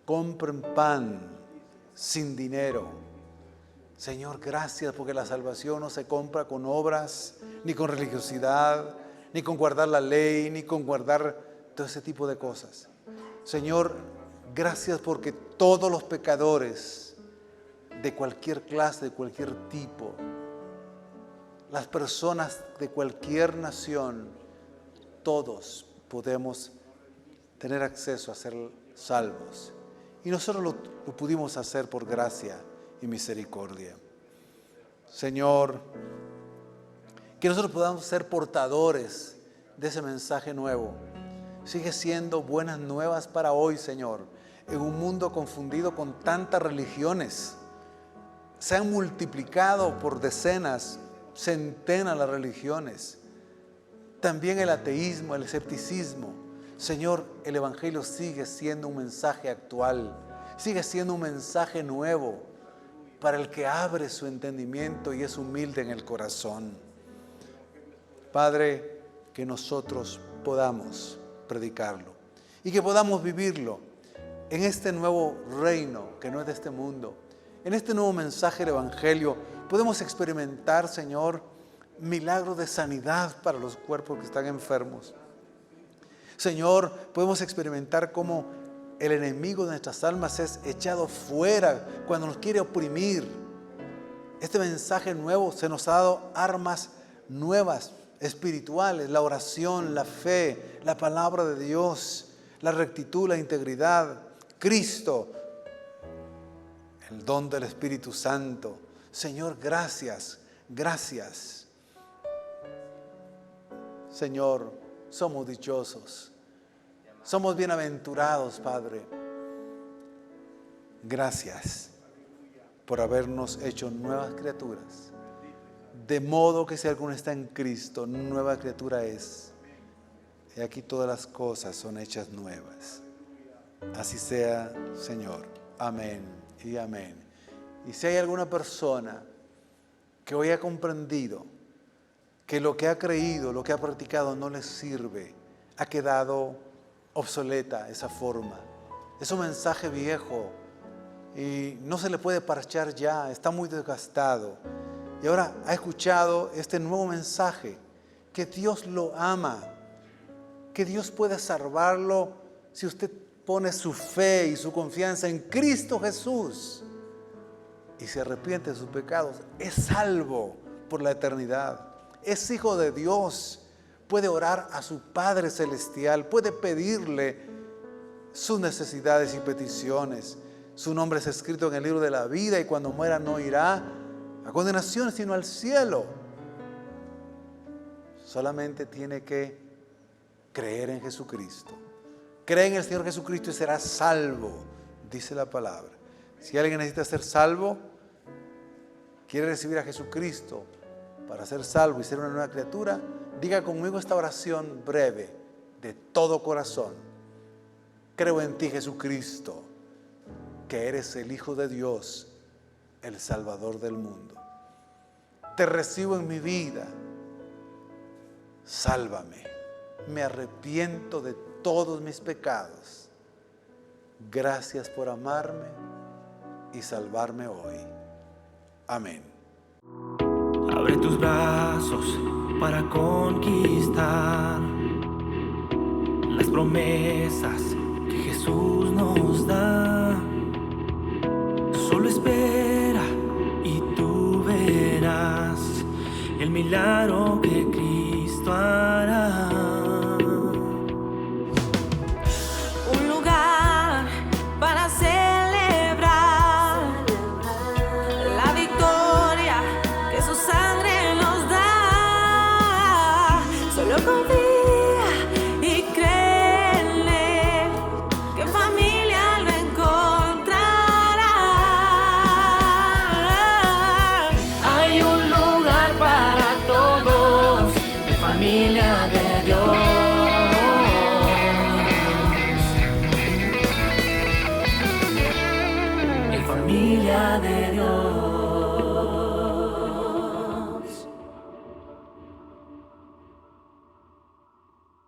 Compren pan sin dinero. Señor, gracias porque la salvación no se compra con obras, ni con religiosidad, ni con guardar la ley, ni con guardar todo ese tipo de cosas. Señor, gracias porque todos los pecadores de cualquier clase, de cualquier tipo, las personas de cualquier nación, todos podemos tener acceso a ser salvos. Y nosotros lo pudimos hacer por gracia y misericordia. Señor, que nosotros podamos ser portadores de ese mensaje nuevo. Sigue siendo buenas nuevas para hoy, Señor, en un mundo confundido con tantas religiones. Se han multiplicado por decenas, centenas las religiones. También el ateísmo, el escepticismo. Señor, el Evangelio sigue siendo un mensaje actual, sigue siendo un mensaje nuevo para el que abre su entendimiento y es humilde en el corazón. Padre, que nosotros podamos predicarlo y que podamos vivirlo en este nuevo reino que no es de este mundo. En este nuevo mensaje del Evangelio podemos experimentar, Señor, milagros de sanidad para los cuerpos que están enfermos. Señor, podemos experimentar cómo el enemigo de nuestras almas es echado fuera cuando nos quiere oprimir. Este mensaje nuevo se nos ha dado armas nuevas, espirituales, la oración, la fe, la palabra de Dios, la rectitud, la integridad, Cristo, el don del Espíritu Santo. Señor, gracias, gracias. Señor, somos dichosos, somos bienaventurados, Padre. Gracias por habernos hecho nuevas criaturas. De modo que si alguno está en Cristo, nueva criatura es. Y aquí todas las cosas son hechas nuevas. Así sea, Señor. Amén y amén. Y si hay alguna persona que hoy ha comprendido que lo que ha creído, lo que ha practicado no le sirve, ha quedado obsoleta esa forma. Es un mensaje viejo y no se le puede parchar ya, está muy desgastado. Y ahora ha escuchado este nuevo mensaje, que Dios lo ama, que Dios puede salvarlo si usted pone su fe y su confianza en Cristo Jesús y se arrepiente de sus pecados. Es salvo por la eternidad, es hijo de Dios, puede orar a su Padre Celestial, puede pedirle sus necesidades y peticiones. Su nombre es escrito en el libro de la vida y cuando muera no irá a condenación, sino al cielo. Solamente tiene que creer en Jesucristo. Cree en el Señor Jesucristo y será salvo, dice la palabra. Si alguien necesita ser salvo, quiere recibir a Jesucristo para ser salvo y ser una nueva criatura, diga conmigo esta oración breve, de todo corazón. Creo en ti, Jesucristo, que eres el Hijo de Dios, el Salvador del mundo. Te recibo en mi vida. Sálvame. Me arrepiento de todos mis pecados. Gracias por amarme y salvarme hoy. Amén. Abre tus brazos para conquistar las promesas que Jesús nos da. Solo espera y tú verás el milagro que Cristo Solo confía y cree en Él, que en familia lo encontrará. Hay un lugar para todos, en familia de Dios. En familia de Dios.